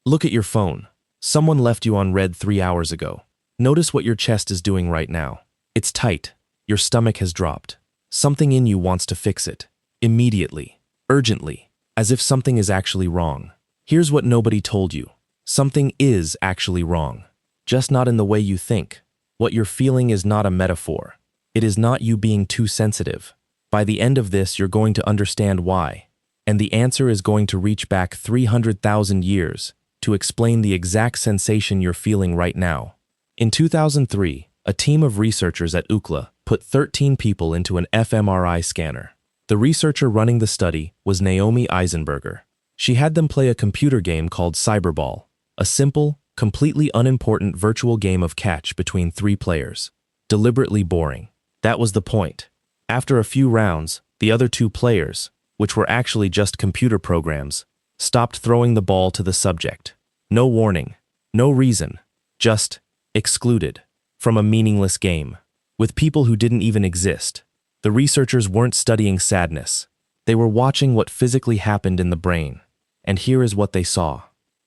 Look at your phone. Someone left you on red 3 hours ago. Notice what your chest is doing right now. It's tight. Your stomach has dropped. Something in you wants to fix it. Immediately. Urgently. As if something is actually wrong. Here's what nobody told you. Something is actually wrong. Just not in the way you think. What you're feeling is not a metaphor. It is not you being too sensitive. By the end of this, you're going to understand why. And the answer is going to reach back 300,000 years to explain the exact sensation you're feeling right now. In 2003, a team of researchers at UCLA put 13 people into an fMRI scanner. The researcher running the study was Naomi Eisenberger. She had them play a computer game called Cyberball, a simple, completely unimportant virtual game of catch between 3 players. Deliberately boring. That was the point. After a few rounds, the other 2 players, which were actually just computer programs, stopped throwing the ball to the subject. No warning, no reason, just excluded from a meaningless game, with people who didn't even exist. The researchers weren't studying sadness. They were watching what physically happened in the brain. And here is what they saw.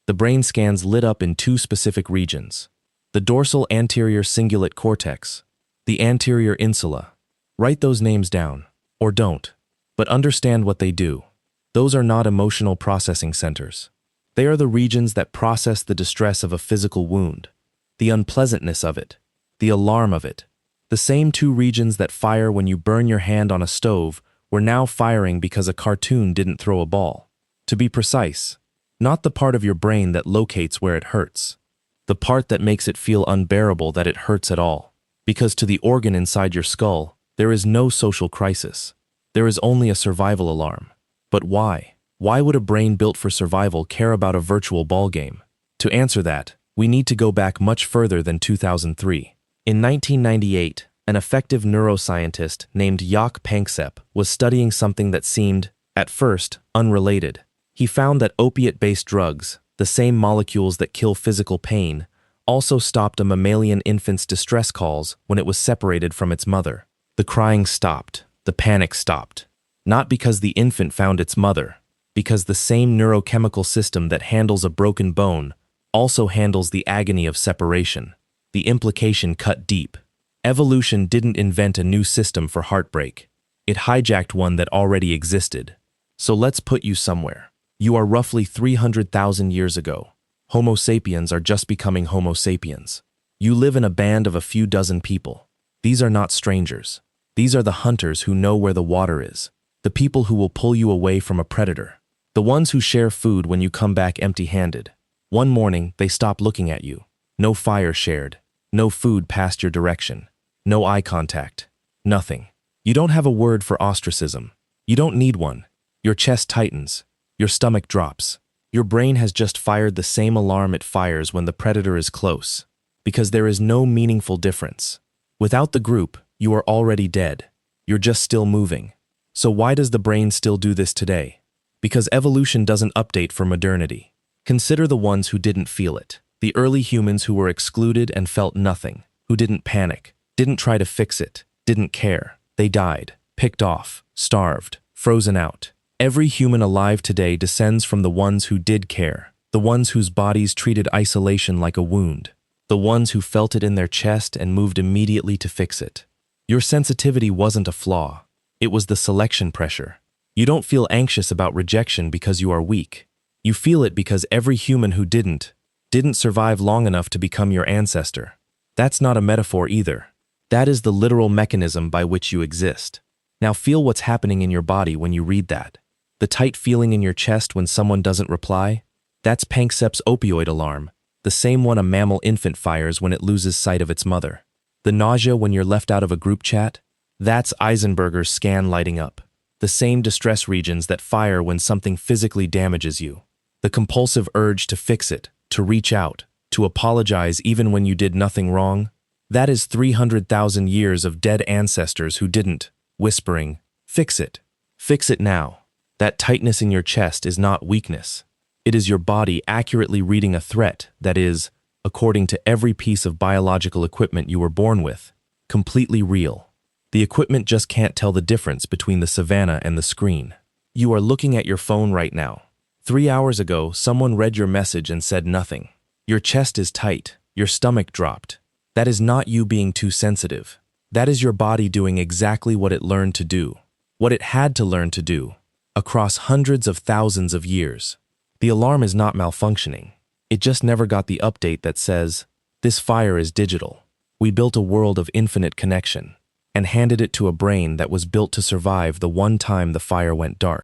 The brain scans lit up in 2 specific regions. The dorsal anterior cingulate cortex, the anterior insula. Write those names down, or don't, but understand what they do. Those are not emotional processing centers. They are the regions that process the distress of a physical wound, the unpleasantness of it, the alarm of it. The same 2 regions that fire when you burn your hand on a stove were now firing because a cartoon didn't throw a ball. To be precise, not the part of your brain that locates where it hurts, the part that makes it feel unbearable that it hurts at all. Because to the organ inside your skull, there is no social crisis. There is only a survival alarm. But why? Why would a brain built for survival care about a virtual ball game? To answer that, we need to go back much further than 2003. In 1998, an effective neuroscientist named Jaak Panksepp was studying something that seemed, at first, unrelated. He found that opiate-based drugs, the same molecules that kill physical pain, also stopped a mammalian infant's distress calls when it was separated from its mother. The crying stopped. The panic stopped. Not because the infant found its mother, because the same neurochemical system that handles a broken bone also handles the agony of separation. The implication cut deep. Evolution didn't invent a new system for heartbreak. It hijacked one that already existed. So let's put you somewhere. You are roughly 300,000 years ago. Homo sapiens are just becoming Homo sapiens. You live in a band of a few dozen people. These are not strangers. These are the hunters who know where the water is. The people who will pull you away from a predator. The ones who share food when you come back empty-handed. One morning, they stop looking at you. No fire shared. No food passed your direction. No eye contact. Nothing. You don't have a word for ostracism. You don't need one. Your chest tightens. Your stomach drops. Your brain has just fired the same alarm it fires when the predator is close. Because there is no meaningful difference. Without the group, you are already dead. You're just still moving. So why does the brain still do this today? Because evolution doesn't update for modernity. Consider the ones who didn't feel it. The early humans who were excluded and felt nothing, who didn't panic, didn't try to fix it, didn't care. They died, picked off, starved, frozen out. Every human alive today descends from the ones who did care, the ones whose bodies treated isolation like a wound, the ones who felt it in their chest and moved immediately to fix it. Your sensitivity wasn't a flaw. It was the selection pressure. You don't feel anxious about rejection because you are weak. You feel it because every human who didn't survive long enough to become your ancestor. That's not a metaphor either. That is the literal mechanism by which you exist. Now feel what's happening in your body when you read that. The tight feeling in your chest when someone doesn't reply? That's Panksepp's opioid alarm, the same one a mammal infant fires when it loses sight of its mother. The nausea when you're left out of a group chat? That's Eisenberger's scan lighting up. The same distress regions that fire when something physically damages you. The compulsive urge to fix it, to reach out, to apologize even when you did nothing wrong. That is 300,000 years of dead ancestors who didn't, whispering, "Fix it. Fix it now." That tightness in your chest is not weakness. It is your body accurately reading a threat that is, according to every piece of biological equipment you were born with, completely real. The equipment just can't tell the difference between the savannah and the screen. You are looking at your phone right now. 3 hours ago, someone read your message and said nothing. Your chest is tight, your stomach dropped. That is not you being too sensitive. That is your body doing exactly what it learned to do, what it had to learn to do, across hundreds of thousands of years. The alarm is not malfunctioning. It just never got the update that says, this fire is digital. We built a world of infinite connection and handed it to a brain that was built to survive the one time the fire went dark.